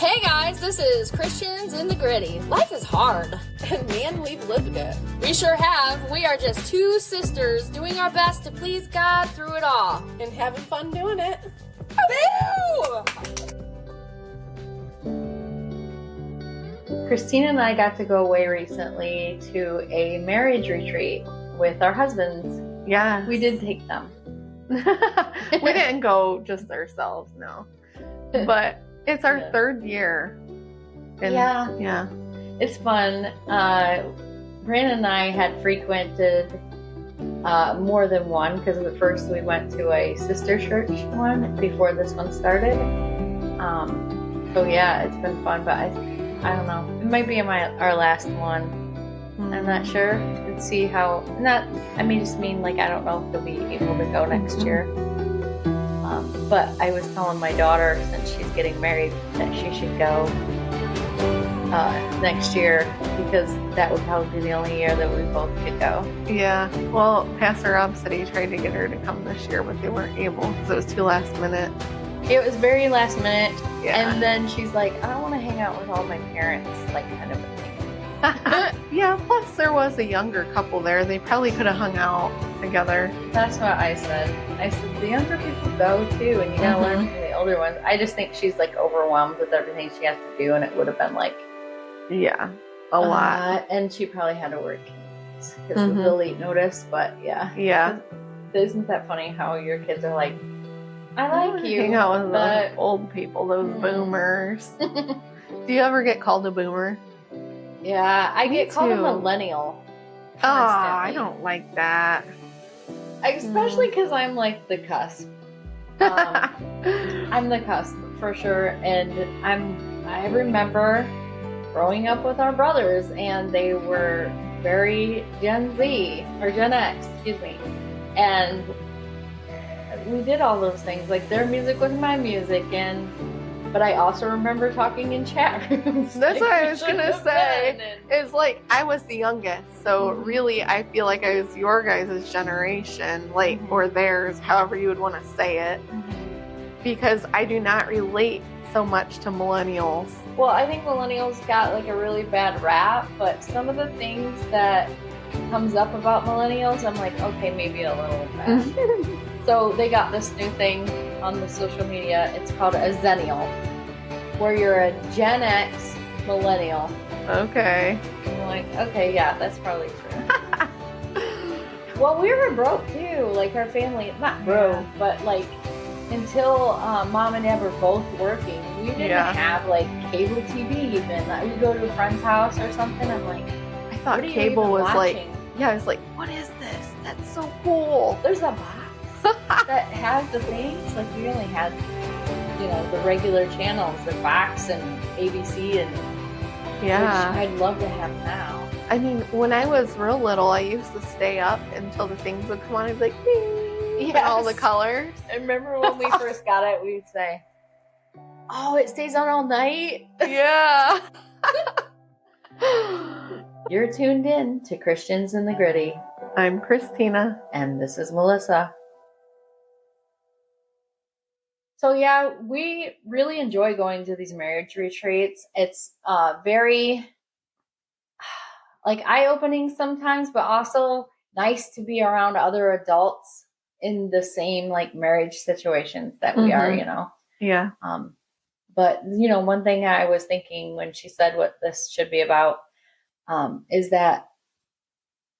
Hey guys, this is Christians in the Gritty. Life is hard. And man, we've lived it. We sure have. We are just two sisters doing our best to please God through it all. And having fun doing it. Woo! Christina and I got to go away recently to a marriage retreat with our husbands. Yeah. We did take them. We didn't go just ourselves, no. But it's our third year. And yeah. It's fun. Brandon and I had frequented more than one because at first we went to a sister church one before this one started. So yeah, it's been fun, but I don't know. It might be our last one. I'm not sure. Let's see how. I just mean like I don't know if they'll be able to go next year. But I was telling my daughter, since she's getting married, that she should go next year because that would probably be the only year that we both could go. Yeah. Well, Pastor Rob said he tried to get her to come this year, but they weren't able because it was too last minute. It was very last minute. Yeah. And then she's like, I don't want to hang out with all my parents, like kind of a thing. Yeah, plus there was a younger couple there. They probably could have hung out together. That's what I said. I said, the younger people go too, and you gotta learn from the older ones. I just think she's like overwhelmed with everything she has to do, and it would have been like... Yeah, a lot. And she probably had to work because of the late notice, but yeah. Yeah. Isn't that funny how your kids are like, I like you, hang out with but... those old people, those boomers. Do you ever get called a boomer? Yeah, I get called a millennial. Oh, I don't like that. Especially because I'm like the cusp. I'm the cusp for sure, and I remember growing up with our brothers, and they were very Gen Z or Gen X, excuse me, and we did all those things. Like their music was my music, but I also remember talking in chat rooms. That's what I was gonna say. It's like I was the youngest, so really I feel like I was your guys' generation, like or theirs, however you would want to say it, because I do not relate so much to millennials. Well, I think millennials got like a really bad rap, but some of the things that comes up about millennials, I'm like, okay, maybe a little bad. So they got this new thing on the social media. It's called a Zennial, where you're a Gen X millennial. Okay. I'm like, okay, yeah, that's probably true. Well, we were broke too. Like our family, not broke, but like until mom and dad were both working, we didn't have like cable TV even. Like, we'd go to a friend's house or something. I'm like, I thought cable was watching? I was like, what is this? That's so cool. There's a box that has the things. Like we only had, the regular channels, the Fox and ABC, and which I'd love to have now. I mean, when I was real little, I used to stay up until the things would come on. I'd be like, ding, all the colors. I remember when we first got it, we'd say, "Oh, it stays on all night." Yeah. You're tuned in to Christians in the Gritty. I'm Christina. And this is Melissia. So yeah, we really enjoy going to these marriage retreats. It's very like eye-opening sometimes, but also nice to be around other adults in the same like marriage situations that we are, Yeah. But one thing I was thinking when she said what this should be about is that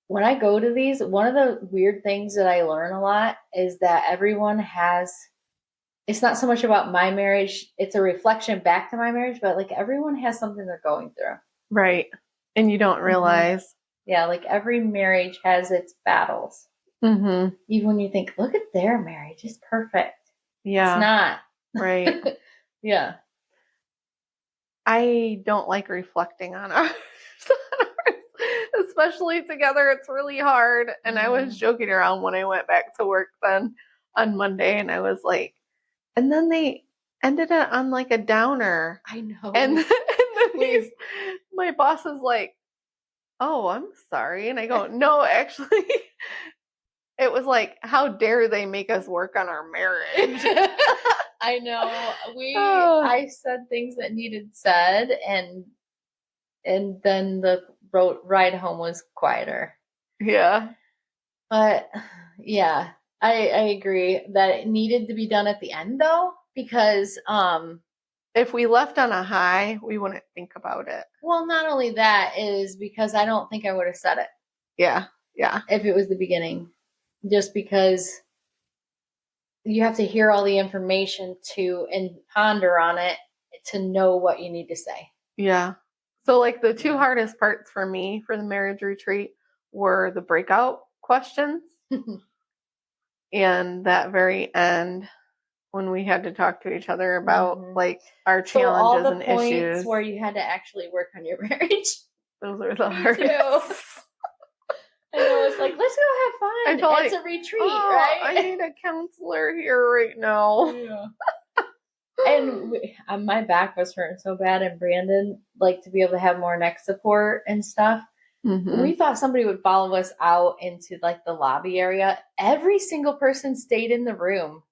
when I go to these, one of the weird things that I learn a lot is that everyone has, it's not so much about my marriage, it's a reflection back to my marriage, but like everyone has something they're going through. Right. And you don't realize. Yeah, like every marriage has its battles. Even when you think, look at their marriage, it's perfect. Yeah. It's not. Right. Yeah. I don't like reflecting on ours. Especially together, it's really hard. And I was joking around when I went back to work then on Monday, and I was like, and then they ended it on like a downer. I know. And then my boss is like, oh, I'm sorry. And I go, no, actually, it was like, how dare they make us work on our marriage? I know. Oh. I said things that needed said, and then the ride home was quieter. Yeah. But yeah, I agree that it needed to be done at the end though, because if we left on a high, we wouldn't think about it. well, not only that is because I don't think I would have said it. Yeah. Yeah. If it was the beginning, just because you have to hear all the information and ponder on it to know what you need to say. Yeah. So like the two hardest parts for me for the marriage retreat were the breakout questions and that very end when we had to talk to each other about like our So all challenges the and points issues. where you had to actually work on your marriage. Those are the Me hardest. too. I know, it's like, let's go have fun. I felt It's like, a retreat, oh, right? I need a counselor here right now. Yeah. And my back was hurting so bad, and Brandon, like, to be able to have more neck support and stuff. We thought somebody would follow us out into like the lobby area. Every single person stayed in the room.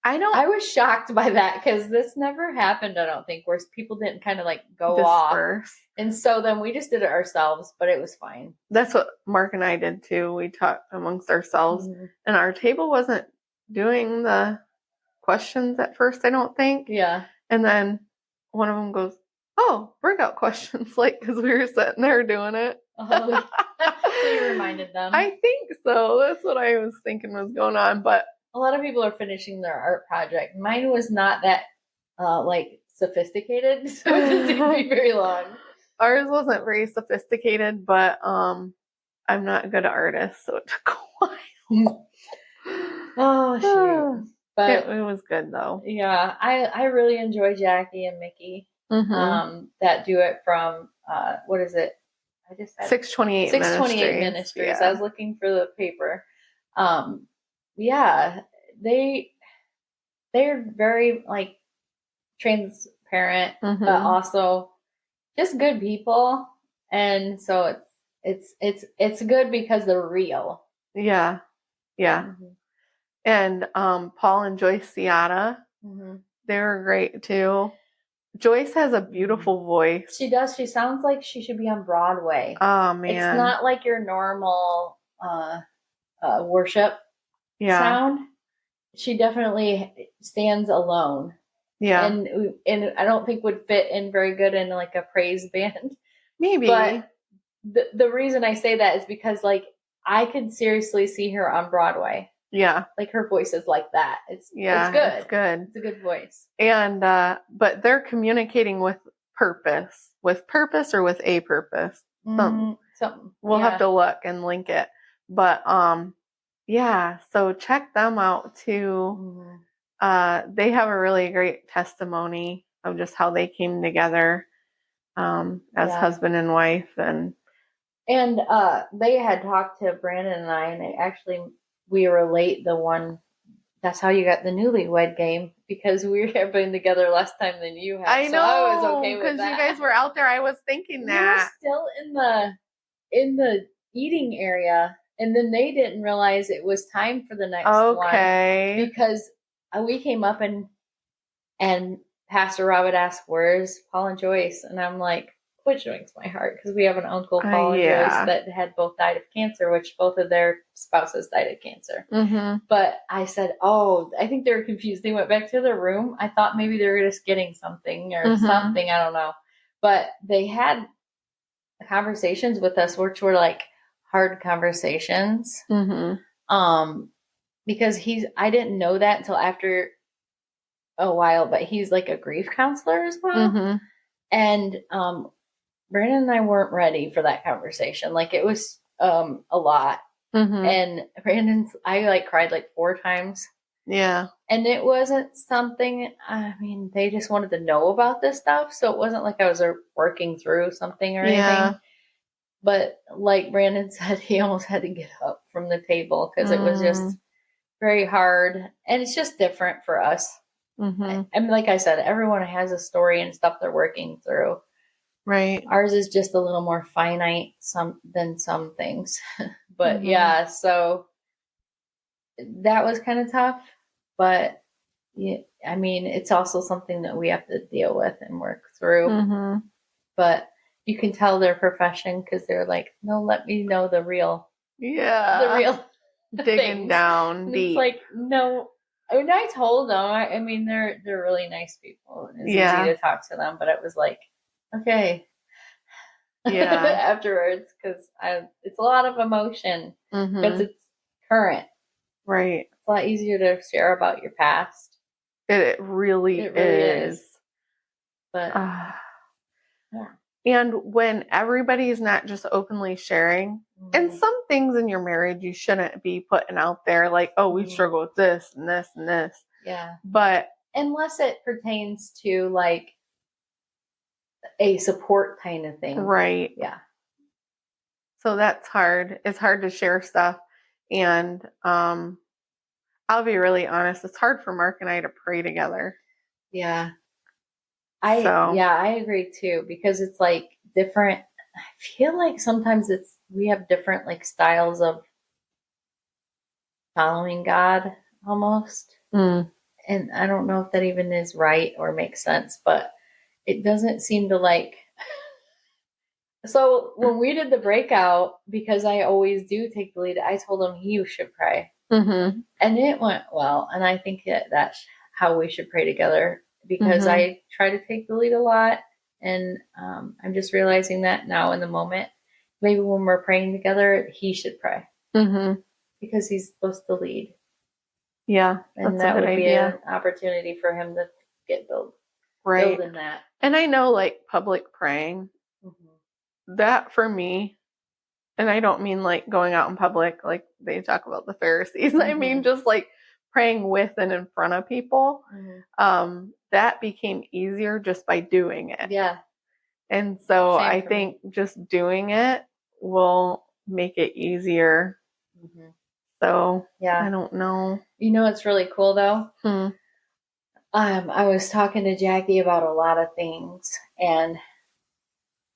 I was shocked by that because this never happened, I don't think, where people didn't kind of like go disperse. off. And so then we just did it ourselves, but it was fine. That's what Mark and I did too. We talked amongst ourselves, and our table wasn't doing the questions at first, I don't think. Yeah. And then one of them goes, oh, breakout questions, like, because we were sitting there doing it. So you reminded them. I think so. That's what I was thinking was going on. But a lot of people are finishing their art project. Mine was not that like sophisticated, so it didn't take me very long. Ours wasn't very sophisticated, but I'm not good at artists, so it took a while. Oh shoot. But it was good though. Yeah, I really enjoy Jackie and Mickey that do it from what is it? I just had 628 Ministries. Yeah. I was looking for the paper. Yeah, they're very like transparent, but also just good people, and so it's good because they're real. Yeah, yeah. And Paul and Joyce Ciata, they were great too. Joyce has a beautiful voice. She does. She sounds like she should be on Broadway. Oh man, it's not like your normal worship sound. She definitely stands alone. Yeah, and I don't think would fit in very good in like a praise band. Maybe, but the reason I say that is because like I could seriously see her on Broadway. Yeah, like her voice is like that. It's good. It's good. It's a good voice. And but they're communicating with purpose or with a purpose. Something. We'll have to look and link it. But yeah, so check them out too. They have a really great testimony of just how they came together as husband and wife, and they had talked to Brandon and I, and we relate the one. That's how you got the newlywed game, because we have been together less time than you have. I know, so I was okay with that. Because you guys were out there. I was thinking that. We were still in the eating area, and then they didn't realize it was time for the next one. Because we came up and Pastor Robert asked, "Where's Paul and Joyce?" And I'm like, which breaks my heart, because we have an uncle, Paul and Joyce, that had both died of cancer, which both of their spouses died of cancer. But I said, oh, I think they were confused. They went back to their room. I thought maybe they were just getting something or something. I don't know. But they had conversations with us, which were like hard conversations. Because I didn't know that until after a while, but he's like a grief counselor as well. And Brandon and I weren't ready for that conversation. Like it was a lot. And I like cried like 4 times. Yeah. And it wasn't something, I mean, they just wanted to know about this stuff. So it wasn't like I was working through something or anything. But like Brandon said, he almost had to get up from the table because it was just very hard. And it's just different for us. I mean, like I said, everyone has a story and stuff they're working through. Right. Ours is just a little more finite than some things. But yeah, so that was kind of tough. But yeah, I mean, it's also something that we have to deal with and work through. Mm-hmm. But you can tell their profession because they're like, no, let me know the real Yeah. Digging things. down And deep. it's like, no. I mean, I told them. I mean, they're really nice people. It's Yeah. easy to talk to them, but it was like, okay. Yeah. Afterwards, because it's a lot of emotion because Mm-hmm. it's current. Right. It's a lot easier to share about your past. It really is. But yeah. And when everybody's not just openly sharing, and some things in your marriage you shouldn't be putting out there, like, oh, we struggle with this and this and this. Yeah. But unless it pertains to like a support kind of thing. Right. Yeah. So that's hard. It's hard to share stuff. And I'll be really honest, it's hard for Mark and I to pray together. Yeah. I agree too, because it's like different. I feel like sometimes we have different like styles of following God almost. Mm. And I don't know if that even is right or makes sense, but it doesn't seem to like. So when we did the breakout, because I always do take the lead, I told him he should pray. Mm-hmm. And it went well. And I think that's how we should pray together, because I try to take the lead a lot. And I'm just realizing that now in the moment. Maybe when we're praying together, he should pray. Mm-hmm. Because he's supposed to lead. Yeah. And that would be an opportunity for him to get built in that. And I know like public praying, that for me, and I don't mean like going out in public like they talk about the Pharisees. I mean just like praying with and in front of people. That became easier just by doing it. Yeah. And so I think just doing it will make it easier. So yeah, I don't know. You know what's really cool though? I was talking to Jackie about a lot of things, and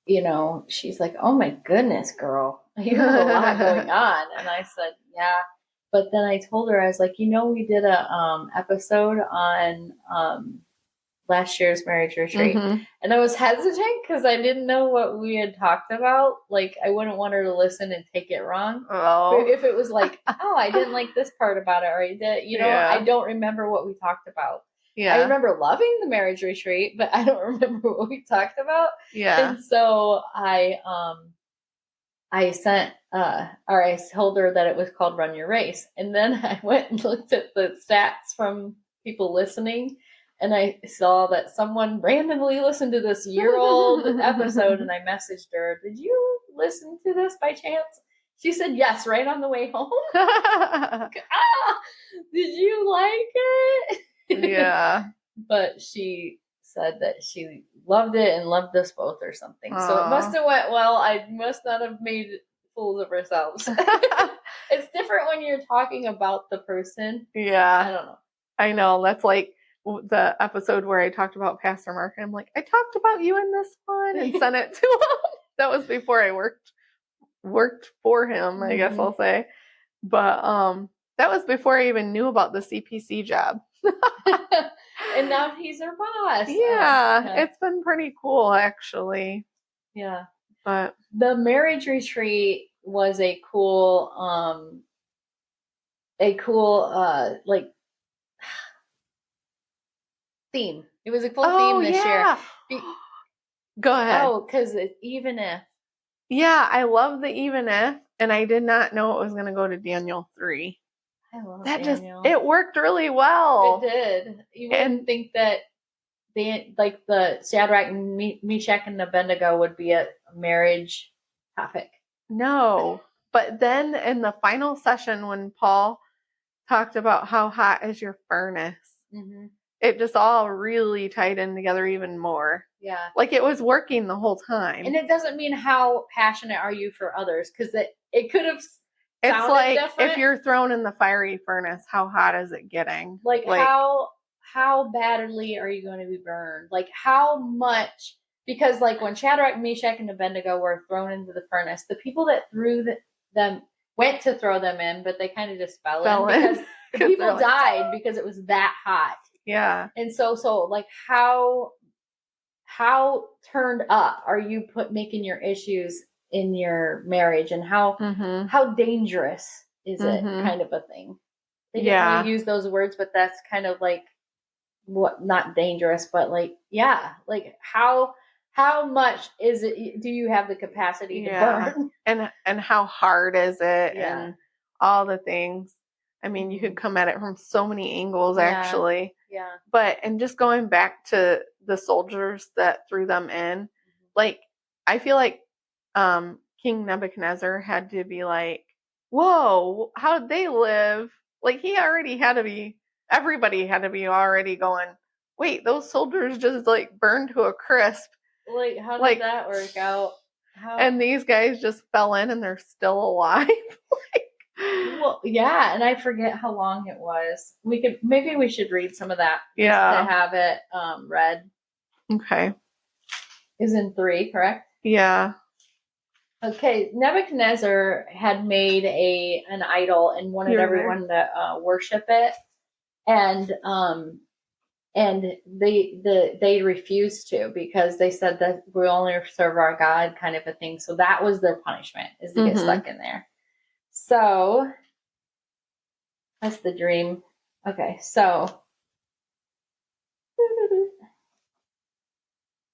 you know, she's like, "Oh my goodness, girl, you have a lot going on." And I said, "Yeah," but then I told her, I was like, "You know, we did a episode on last year's marriage retreat, and I was hesitant because I didn't know what we had talked about. Like, I wouldn't want her to listen and take it wrong. If it was like, oh, I didn't like this part about it, or I did, you know, I don't remember what we talked about." Yeah. I remember loving the marriage retreat, but I don't remember what we talked about. Yeah. And so I sent, or I told her that it was called Run Your Race. And then I went and looked at the stats from people listening, and I saw that someone randomly listened to this year-old episode, and I messaged her, "Did you listen to this by chance?" She said yes, right on the way home. Did you like it? Yeah. But she said that she loved it and loved us both or something. Aww. So it must have went well. I must not have made fools of ourselves. It's different when you're talking about the person. Yeah. I don't know. I know. That's like the episode where I talked about Pastor Mark. And I'm like, I talked about you in this one and sent it to him. That was before I worked for him, I guess I'll say. But that was before I even knew about the CPC job. And now he's our boss. Yeah, it's been pretty cool actually. Yeah. But the marriage retreat was a cool like theme. It was a cool theme this year. Go ahead. Oh, because even if. Yeah, I love the even if, and I did not know it was going to go to Daniel 3. I love Daniel. It worked really well. It did. You wouldn't think that the Shadrach, Meshach, and Abednego would be a marriage topic. No, but then in the final session when Paul talked about how hot is your furnace, it just all really tied in together even more. Yeah. Like it was working the whole time. And it doesn't mean how passionate are you for others, because it could have It's like different. If you're thrown in the fiery furnace, how hot is it getting? Like how badly are you going to be burned? Like how much? Because like when Shadrach, Meshach, and Abednego were thrown into the furnace, the people that threw them went to throw them in, but they kind of just fell in because the people died because it was that hot. Yeah. And so like how turned up are you making your issues in your marriage, and how dangerous is it, kind of a thing. They didn't really use those words, but that's kind of like what, not dangerous, but like, yeah, like how much is it, do you have the capacity to burn? And how hard is it, and all the things. I mean, you could come at it from so many angles, actually. Yeah. But, and just going back to the soldiers that threw them in, like, I feel like King Nebuchadnezzar had to be like, whoa, how did they live? Like, he already had to be, everybody had to be already going, wait, those soldiers just like burned to a crisp. Like, how did that work out? And these guys just fell in and they're still alive. Well, yeah, and I forget how long it was. Maybe we should read some of that. Yeah. To have it read. Okay. Is in 3, correct? Yeah. Okay, Nebuchadnezzar had made an idol and wanted everyone to worship it, and they refused to, because they said that we only serve our God, kind of a thing. So that was their punishment, is to get stuck in there. So that's the dream. Okay, so.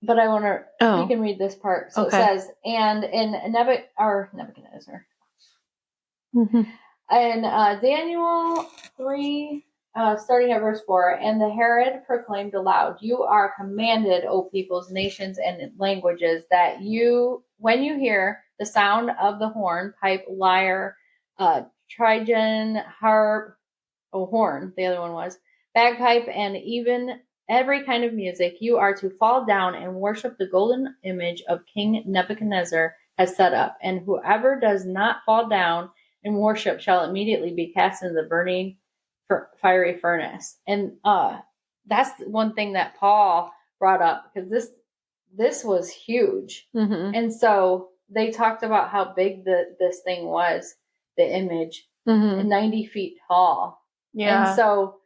But I want to. Oh. You can read this part. So it says, and in Nebuchadnezzar, and Daniel 3, starting at verse 4, and the Herod proclaimed aloud, "You are commanded, O peoples, nations, and languages, that when you hear the sound of the horn, pipe, lyre, trigon, harp, horn, the other one was, bagpipe, and even every kind of music, you are to fall down and worship the golden image of King Nebuchadnezzar has set up. And whoever does not fall down and worship shall immediately be cast into the burning fiery furnace." And that's one thing that Paul brought up, because this was huge. And so they talked about how big this thing was, the image, 90 feet tall. Yeah. And so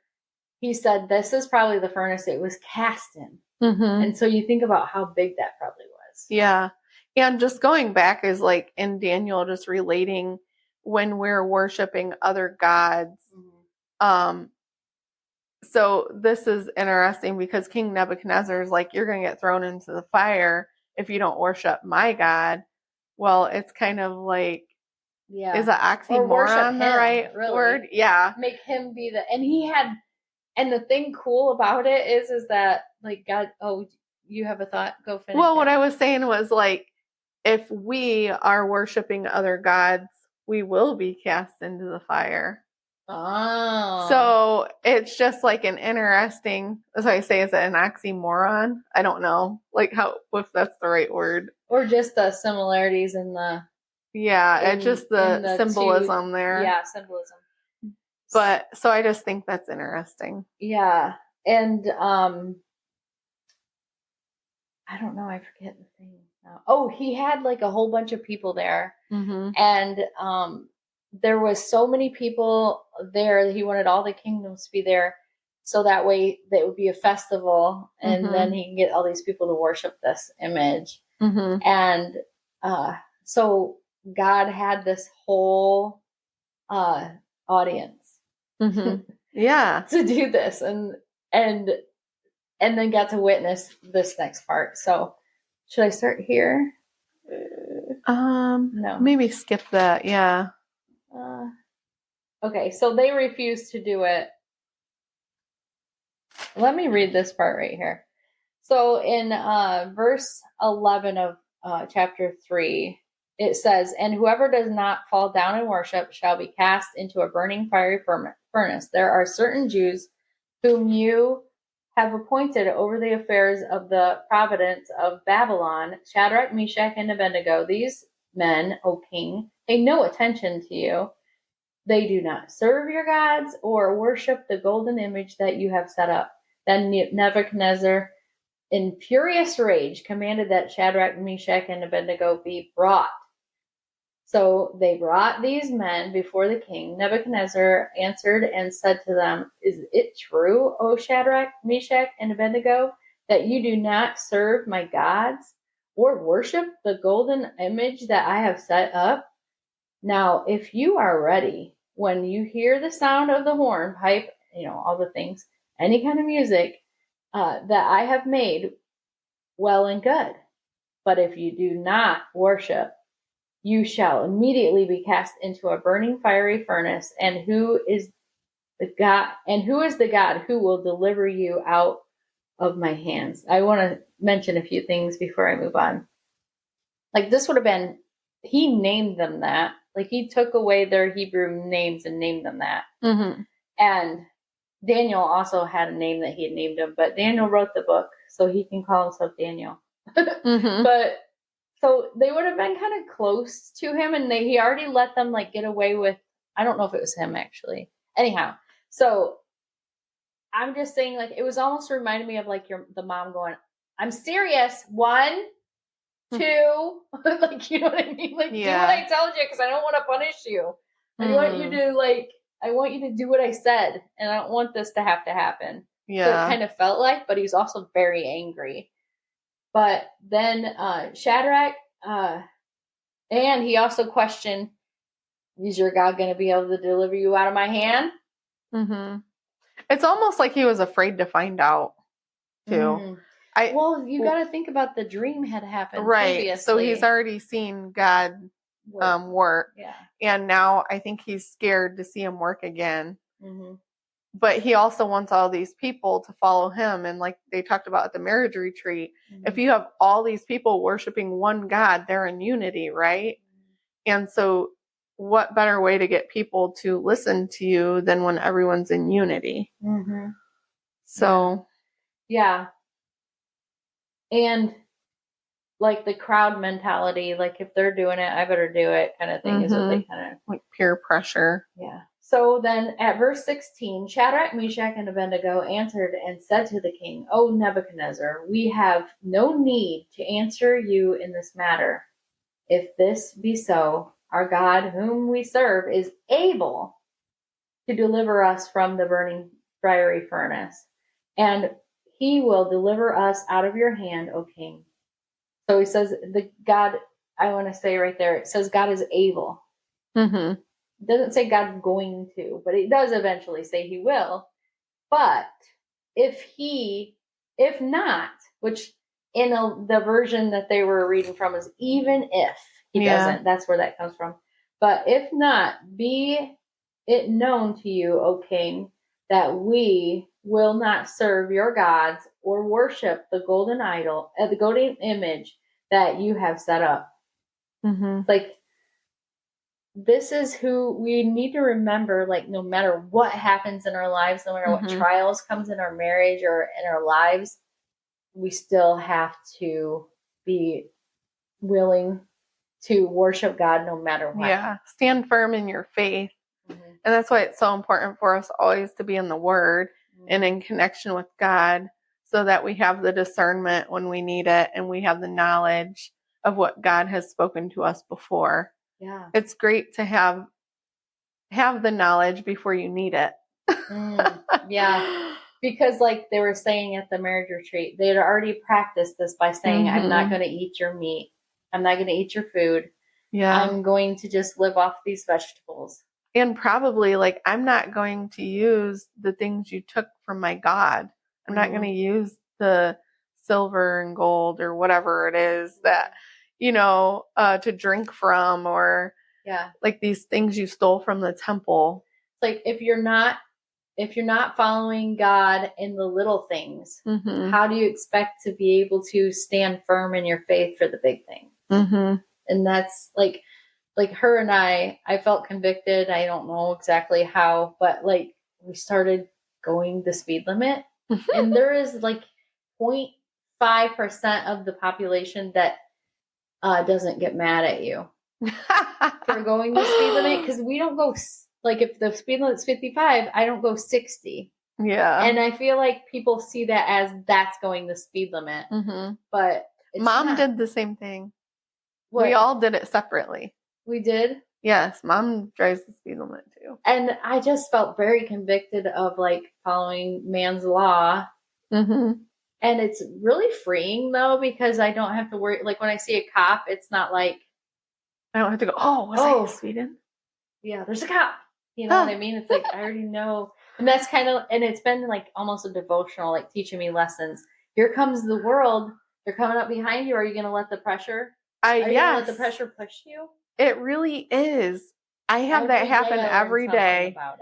he said, this is probably the furnace it was cast in. And so you think about how big that probably was. Yeah. And just going back is like in Daniel, just relating when we're worshiping other gods. So this is interesting, because King Nebuchadnezzar is like, you're going to get thrown into the fire if you don't worship my God. Well, it's kind of like, is an oxymoron the right word? Yeah. Make him be and the thing cool about it is that, like, God, you have a thought? Go finish. Well, what I was saying was, like, if we are worshiping other gods, we will be cast into the fire. Oh. So it's just like an interesting, as I say, is it an oxymoron? I don't know, like if that's the right word. Or just the similarities in the. Yeah, it's just the symbolism there. Yeah, symbolism. But so I just think that's interesting. Yeah. And I don't know, I forget the thing now. Oh, he had like a whole bunch of people there. And there was so many people there that he wanted all the kingdoms to be there, so that way it would be a festival, and then he can get all these people to worship this image. And so God had this whole audience. Yeah. To do this, and then got to witness this next part. So should I start here? No. Maybe skip that. Yeah. Okay, so they refused to do it. Let me read this part right here. So in verse 11 of chapter 3, it says, "And whoever does not fall down and worship shall be cast into a burning fiery furnace. There are certain Jews whom you have appointed over the affairs of the province of Babylon, Shadrach, Meshach, and Abednego. These men, O king, pay no attention to you. They do not serve your gods or worship the golden image that you have set up." Then Nebuchadnezzar, in furious rage, commanded that Shadrach, Meshach, and Abednego be brought. So they brought these men before the king. Nebuchadnezzar answered and said to them, "Is it true, O Shadrach, Meshach, and Abednego, that you do not serve my gods or worship the golden image that I have set up? Now, if you are ready, when you hear the sound of the horn, pipe, all the things, any kind of music that I have made, well and good. But if you do not worship, you shall immediately be cast into a burning fiery furnace. And who is the God who will deliver you out of my hands?" I want to mention a few things before I move on. Like, this would have been, he named them that. Like, he took away their Hebrew names and named them that. Mm-hmm. And Daniel also had a name that he had named him, but Daniel wrote the book, so he can call himself Daniel. Mm-hmm. But so they would have been kind of close to him, and he already let them like get away with, I don't know if it was him actually. Anyhow, so I'm just saying, like, it was almost reminded me of like the mom going, "I'm serious. 1, 2," like, you know what I mean? Like, do what I told you, because I don't want to punish you. I want you to I want you to do what I said, and I don't want this to have to happen. Yeah. So it kind of felt like, but he was also very angry. But then Shadrach, and he also questioned, "Is your God going to be able to deliver you out of my hand?" Mm-hmm. It's almost like he was afraid to find out, too. Well, you got to think about the dream had happened previously. So he's already seen God work. Yeah. And now I think he's scared to see him work again. Mm-hmm. But he also wants all these people to follow him. And like they talked about at the marriage retreat, if you have all these people worshiping one God, they're in unity, right? And so what better way to get people to listen to you than when everyone's in unity? Mm-hmm. So. Yeah. And like the crowd mentality, like if they're doing it, I better do it kind of thing, is what they kind of like peer pressure. Yeah. So then at verse 16, Shadrach, Meshach, and Abednego answered and said to the king, "O Nebuchadnezzar, we have no need to answer you in this matter. If this be so, our God whom we serve is able to deliver us from the burning fiery furnace, and he will deliver us out of your hand, O king." So he says, I want to say right there, it says God is able. Mm-hmm. It doesn't say God's going to, but it does eventually say he will. But if not, which in the version that they were reading from is even if he doesn't, that's where that comes from. But if not, be it known to you, O king, that we will not serve your gods or worship the golden idol, the golden image that you have set up. Mm-hmm. Like, this is who we need to remember, like, no matter what happens in our lives, no matter what trials comes in our marriage or in our lives, we still have to be willing to worship God no matter what. Yeah. Stand firm in your faith. And that's why it's so important for us always to be in the Word and in connection with God, so that we have the discernment when we need it and we have the knowledge of what God has spoken to us before. Yeah. It's great to have the knowledge before you need it. Yeah. Because like they were saying at the marriage retreat, they had already practiced this by saying, "I'm not going to eat your meat. I'm not going to eat your food. Yeah. I'm going to just live off these vegetables." And probably like, I'm not going to use the things you took from my God. I'm not going to use the silver and gold or whatever it is that, to drink from, or like these things you stole from the temple. Like if you're not following God in the little things, how do you expect to be able to stand firm in your faith for the big thing? And that's like her and I felt convicted. I don't know exactly how, but like we started going the speed limit, and there is like 0.5% of the population that doesn't get mad at you for going the speed limit, because we don't go, like if the speed limit's 55, I don't go 60. Yeah. And I feel like people see that as that's going the speed limit. But it's Mom not. did the same thing. What? We all did it separately. We did. Yes, Mom drives the speed limit too. And I just felt very convicted of like following man's law. Mm-hmm. And it's really freeing though, because I don't have to worry. Like when I see a cop, it's not like, I don't have to go, was I speeding? Yeah, there's a cop. You know what I mean? It's like, I already know. And that's kind of, and it's been like almost a devotional, like teaching me lessons. Here comes the world. They're coming up behind you. Are you going to let the pressure? Are you going to let the pressure push you? It really is. I have that happen every day. About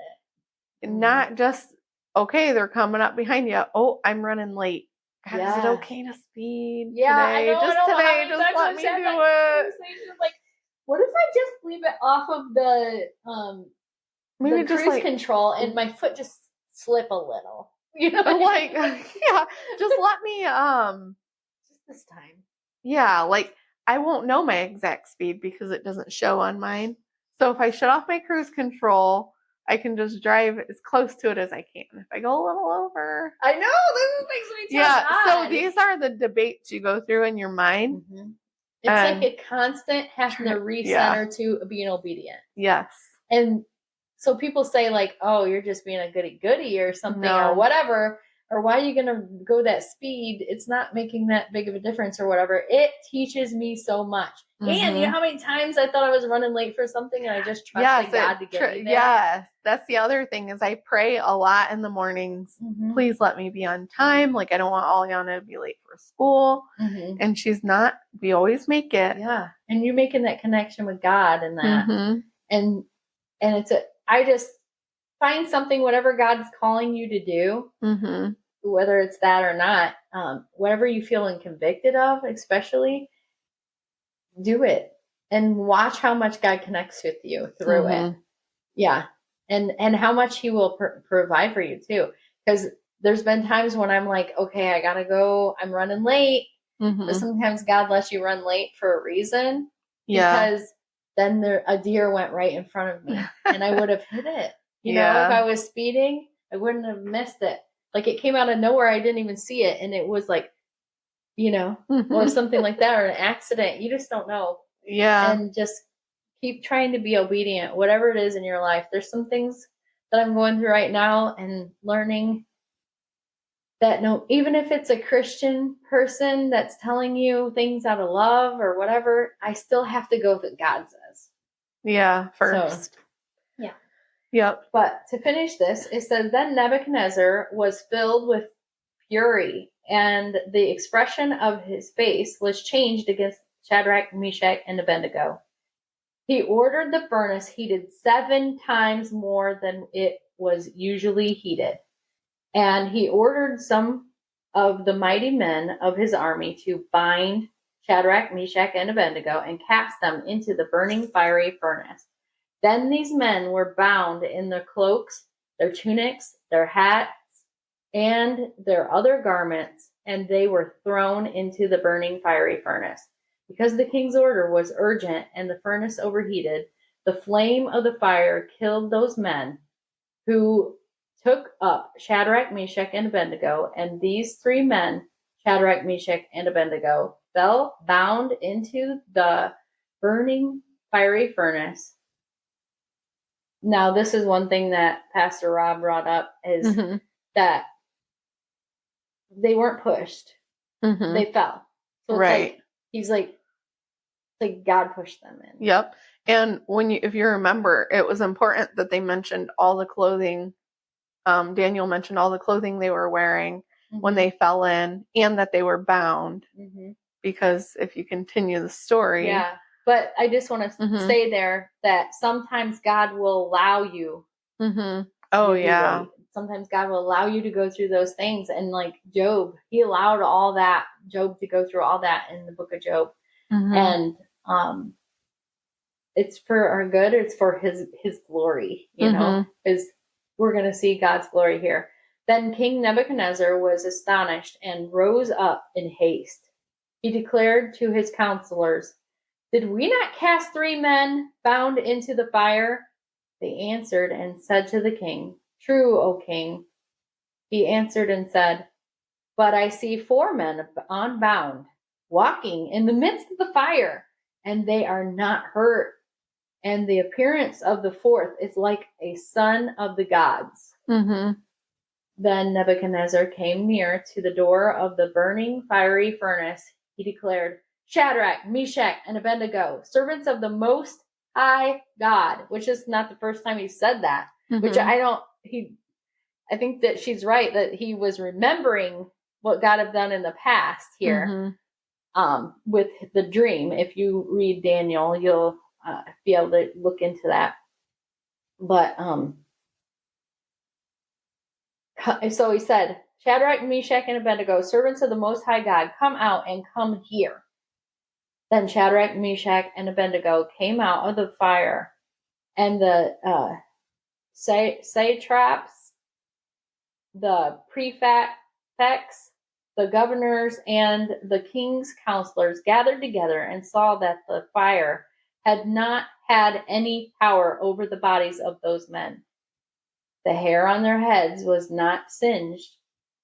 it. Not just, okay, they're coming up behind you. Oh, I'm running late. God, is it okay to speed today? I know, just today, just let me do it. Like, what if I just leave it off of the maybe the just cruise control and my foot just slip a little? You know, like yeah, just let me just this time. Yeah, like I won't know my exact speed because it doesn't show on mine. So if I shut off my cruise control, I can just drive as close to it as I can. If I go a little over, I know this makes me so these are the debates you go through in your mind. Mm-hmm. It's like a constant having to recenter to being obedient. Yes. And so people say like, oh, you're just being a goody or something or whatever, or why are you going to go that speed? It's not making that big of a difference or whatever. It teaches me so much. Mm-hmm. And you know how many times I thought I was running late for something and I just trusted God to get me there? Yes. That's the other thing is I pray a lot in the mornings. Mm-hmm. Please let me be on time. Like I don't want Aliana to be late for school. Mm-hmm. And she's not. We always make it. Yeah. And you're making that connection with God and that. Mm-hmm. And it's I just find something, whatever God's calling you to do, mm-hmm. whether it's that or not, whatever you feel convicted of, especially, do it and watch how much God connects with you through it. Yeah. And how much he will provide for you too. Because there's been times when I'm like, okay, I got to go. I'm running late. Mm-hmm. But sometimes God lets you run late for a reason. Yeah. Because then a deer went right in front of me and I would have hit it. You know, if I was speeding, I wouldn't have missed it. Like it came out of nowhere. I didn't even see it. And it was like, you know, mm-hmm. or something like that, or an accident. You just don't know. Yeah. And just keep trying to be obedient, whatever it is in your life. There's some things that I'm going through right now and learning that even if it's a Christian person that's telling you things out of love or whatever, I still have to go with what God says. Yeah, first. So, yeah. Yep. But to finish this, it says, then Nebuchadnezzar was filled with fury, and the expression of his face was changed against Shadrach, Meshach, and Abednego. He ordered the furnace heated 7 times more than it was usually heated. And he ordered some of the mighty men of his army to bind Shadrach, Meshach, and Abednego and cast them into the burning fiery furnace. Then these men were bound in their cloaks, their tunics, their hats, and their other garments, and they were thrown into the burning fiery furnace. Because the king's order was urgent and the furnace overheated, the flame of the fire killed those men who took up Shadrach, Meshach, and Abednego, and these 3 men, Shadrach, Meshach, and Abednego, fell bound into the burning fiery furnace. Now, this is one thing that Pastor Rob brought up is mm-hmm. that they weren't pushed. Mm-hmm. They fell. So it's right. He's like God pushed them in. Yep. And if you remember, it was important that they mentioned all the clothing. Daniel mentioned all the clothing they were wearing mm-hmm. when they fell in, and that they were bound. Mm-hmm. Because if you continue the story. Yeah. But I just want to mm-hmm. say there that sometimes God will allow you. Mm-hmm. Oh, yeah. Sometimes God will allow you to go through those things. And like Job, he allowed Job to go through all that in the book of Job. Mm-hmm. And it's for our good. It's for his glory, you mm-hmm. know, because we're going to see God's glory here. Then King Nebuchadnezzar was astonished and rose up in haste. He declared to his counselors, "Did we not cast 3 men bound into the fire?" They answered and said to the king, "True, O king." He answered and said, "But I see 4 men unbound, walking in the midst of the fire, and they are not hurt." and the appearance of the fourth is like a son of the gods. Mm-hmm. Then Nebuchadnezzar came near to the door of the burning fiery furnace. He declared, Shadrach, Meshach, and Abednego, servants of the Most High God, which is not the first time he said that, which I think that she's right, that he was remembering what God had done in the past here, with the dream. If you read Daniel, you'll be able to look into that. But, so he said, Shadrach, Meshach, and Abednego, servants of the Most High God, come out and come here. Then Shadrach, Meshach, and Abednego came out of the fire, and the satraps, the prefects, the governors, and the king's counselors gathered together and saw that the fire had not had any power over the bodies of those men. The hair on their heads was not singed,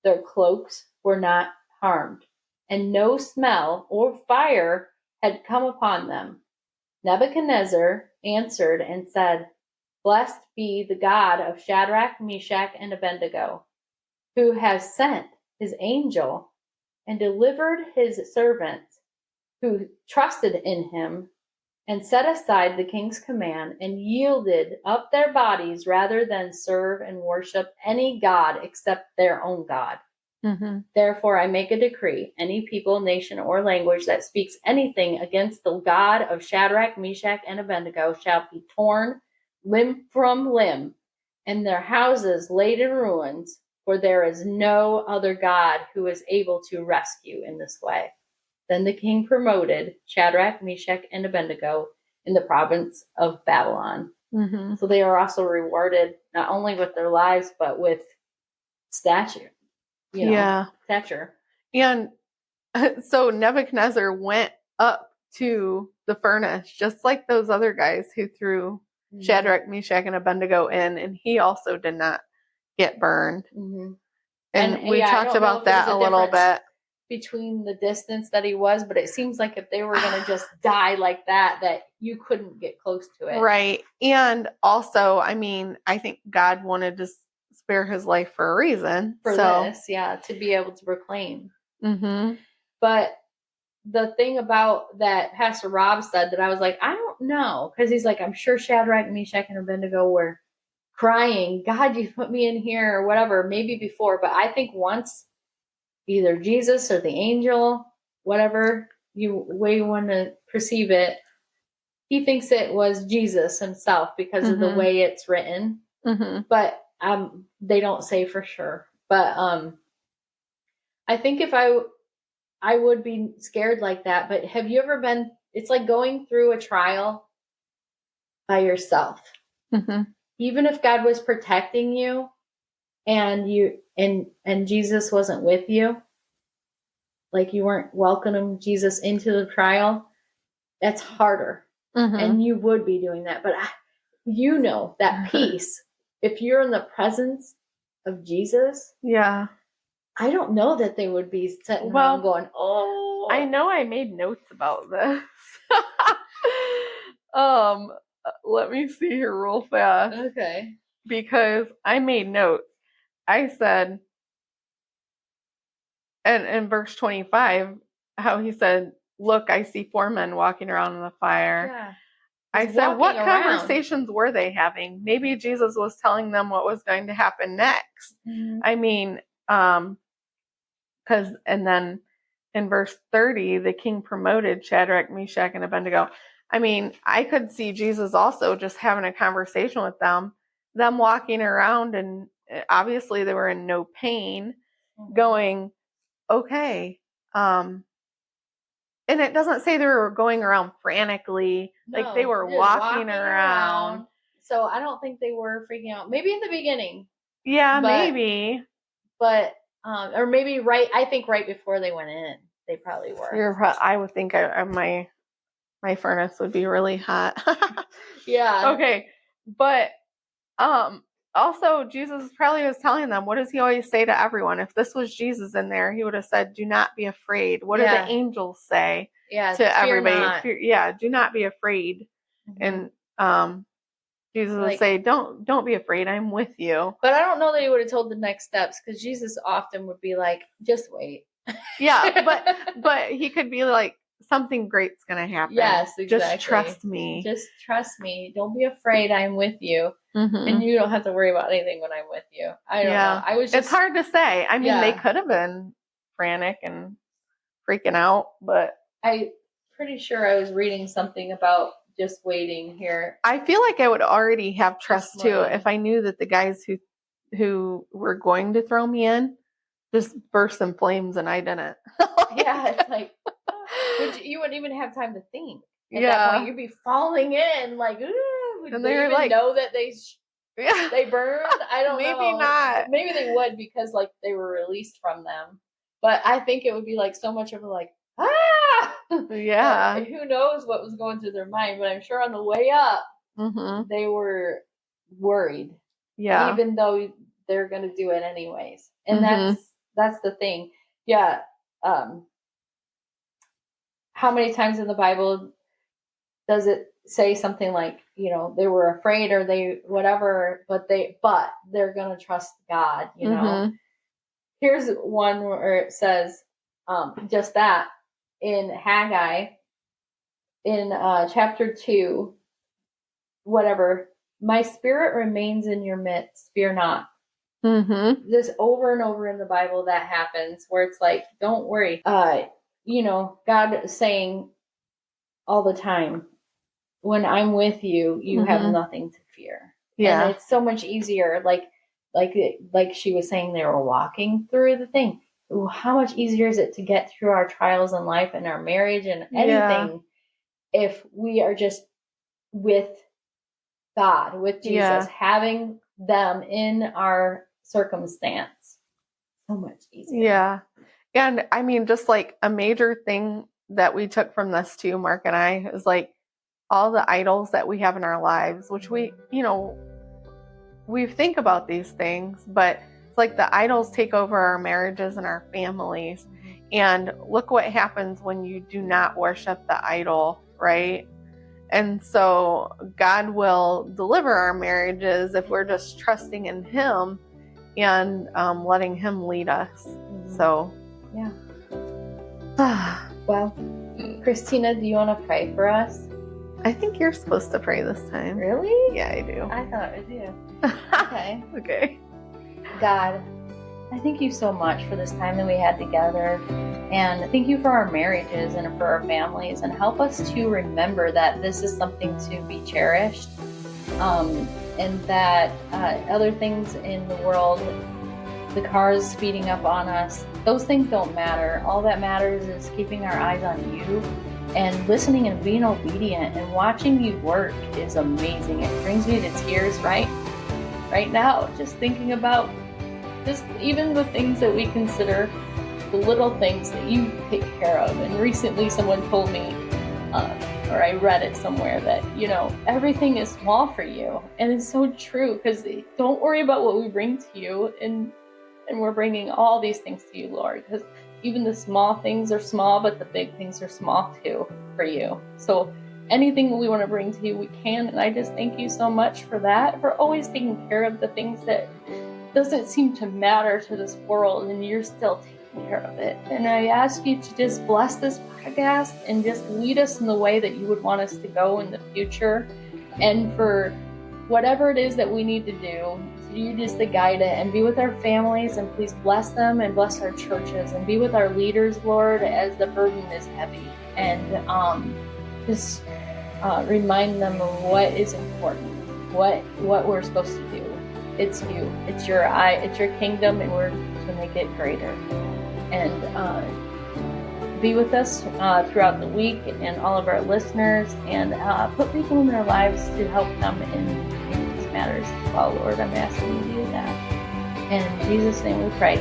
their cloaks were not harmed, and no smell or fire had come upon them. Nebuchadnezzar answered and said, Blessed be the God of Shadrach, Meshach, and Abednego, who has sent his angel and delivered his servants who trusted in him, and set aside the king's command and yielded up their bodies rather than serve and worship any god except their own God. Therefore, I make a decree: any people, nation, or language that speaks anything against the God of Shadrach, Meshach, and Abednego shall be torn limb from limb, and their houses laid in ruins, for there is no other God who is able to rescue in this way. Then the king promoted Shadrach, Meshach, and Abednego in the province of Babylon. So they are also rewarded not only with their lives, but with stature. Stature. And so Nebuchadnezzar went up to the furnace, just like those other guys who threw Shadrach, Meshach, and Abednego in, and he also did not get burned. And we talked about that a little bit. Between the distance that he was, but it seems like if they were going to just die like that you couldn't get close to it. Right. And also, I mean, I think God wanted to spare his life for a reason. To be able to proclaim. But the thing about that Pastor Rob said that I was like, I don't know, because he's like, I'm sure Shadrach, Meshach, and Abednego were crying, God, you put me in here, or whatever, maybe before, but I think once either Jesus or the angel, whatever way you want to perceive it, he thinks it was Jesus himself because of the way it's written. But they don't say for sure. But I think if I would be scared like that. But have you ever been? It's like going through a trial by yourself. Even if God was protecting you, and Jesus wasn't with you, like you weren't welcoming Jesus into the trial, that's harder. And you would be doing that. But that peace, if you're in the presence of Jesus, yeah, I don't know that they would be sitting around going, oh. I know I made notes about this. Let me see here real fast. Okay. Because I made notes. I said, and in verse 25, how he said, look, I see 4 men walking around in the fire. Yeah. I said, what conversations were they having? Maybe Jesus was telling them what was going to happen next. I mean, and then in verse 30, the king promoted Shadrach, Meshach, and Abednego. I mean, I could see Jesus also just having a conversation with them walking around, and obviously they were in no pain, going, okay. And it doesn't say they were going around frantically. No, like they were walking around. So I don't think they were freaking out. Maybe in the beginning. Yeah, maybe. But, or maybe I think right before they went in, they probably were. I would think my furnace would be really hot. Yeah. Okay. But, also, Jesus probably was telling them, what does he always say to everyone? If this was Jesus in there, he would have said, do not be afraid. What do the angels say to everybody? Do not be afraid. And Jesus would Like- say, don't be afraid, I'm with you. But I don't know that he would have told the next steps, because Jesus often would be like, just wait. Yeah, but he could be like, something great's gonna happen. Yes, exactly. Just trust me. Just trust me. Don't be afraid. I'm with you. Mhm. And you don't have to worry about anything when I'm with you. I don't know. I was just, It's hard to say. I mean, they Yeah. could have been frantic and freaking out, but I pretty sure I was reading something about just waiting here. I feel like I would already have trust too waiting. if I knew that the guys who were going to throw me in just burst in flames and I didn't. Yeah, it's like, you wouldn't even have time to think. At Yeah. that point, you'd be falling in like, ooh, would And they they were even like- know that they Yeah. they burned? I don't know. Maybe not. Maybe they would, because like they were released from them. But I think it would be like so much of a like, ah! Yeah. Who knows what was going through their mind, but I'm sure on the way up, Mhm. they were worried. Yeah. Even though they're going to do it anyways. And Mhm. that's the thing. Yeah. How many times in the Bible does it say something like, they were afraid or they whatever, but they're going to trust God, Mhm. Here's one where it says just that in Haggai in chapter 2, whatever, my spirit remains in your midst, fear not. Mhm. This over and over in the Bible that happens, where it's like, don't worry. God is saying all the time, when I'm with you, you have Mhm. nothing to fear. Yeah. And it's so much easier. Like she was saying, they were walking through the thing. Ooh, how much easier is it to get through our trials in life and our marriage and anything if we are just with God, with Jesus, Yeah. having them in our circumstance. So much easier. Yeah. And I mean, just like a major thing that we took from this too, Mark and I, is like all the idols that we have in our lives, which we think about these things, but it's like the idols take over our marriages and our families. And look what happens when you do not worship the idol, right? And so God will deliver our marriages if we're just trusting in Him and letting Him lead us. So, Yeah. Well, Christina, do you want to pray for us? I think you're supposed to pray this time. Really? Yeah, I do. I thought it was you. Okay. Okay. God, I thank you so much for this time that we had together. And thank you for our marriages and for our families. And help us to remember that this is something to be cherished. And that other things in the world, the cars speeding up on us, those things don't matter. All that matters is keeping our eyes on you and listening and being obedient, and watching you work is amazing. It brings me to tears right now, just thinking about just even the things that we consider the little things that you take care of. And recently someone told me, or I read it somewhere, that, everything is small for you. And it's so true, because don't worry about what we bring to you. And we're bringing all these things to you, Lord, because even the small things are small, but the big things are small too for you. So anything we want to bring to you, we can. And I just thank you so much for that, for always taking care of the things that doesn't seem to matter to this world, and you're still taking care of it. And I ask you to just bless this podcast and just lead us in the way that you would want us to go in the future. And for whatever it is that we need to do, you just to guide it, and be with our families, and please bless them and bless our churches, and be with our leaders, Lord, as the burden is heavy, and just remind them of what is important, what we're supposed to do. It's you, it's your kingdom, and we're to make it greater. And be with us throughout the week, and all of our listeners, and put people in their lives to help them in these matters as well, Lord. I'm asking you to do that. And in Jesus' name we pray.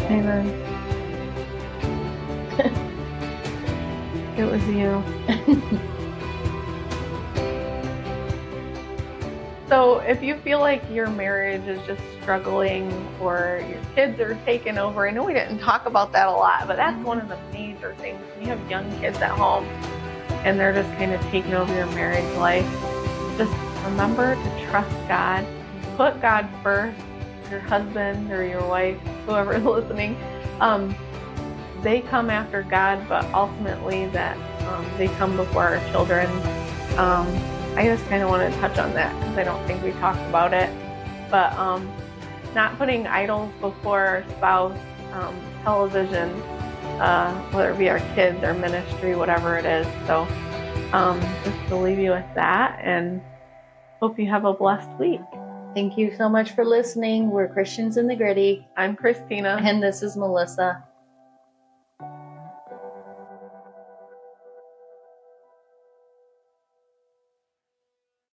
Amen. It was you. So if you feel like your marriage is just struggling, or your kids are taking over, I know we didn't talk about that a lot, but that's one of the major things. When you have young kids at home and they're just kind of taking over your marriage life, just remember to trust God. Put God first. Your husband or your wife, whoever is listening, they come after God, but ultimately that they come before our children. I just kind of want to touch on that because I don't think we talked about it. But not putting idols before our spouse, television, whether it be our kids or ministry, whatever it is. So just to leave you with that, and hope you have a blessed week. Thank you so much for listening. We're Christians in the Gritty. I'm Christina. And this is Melissa.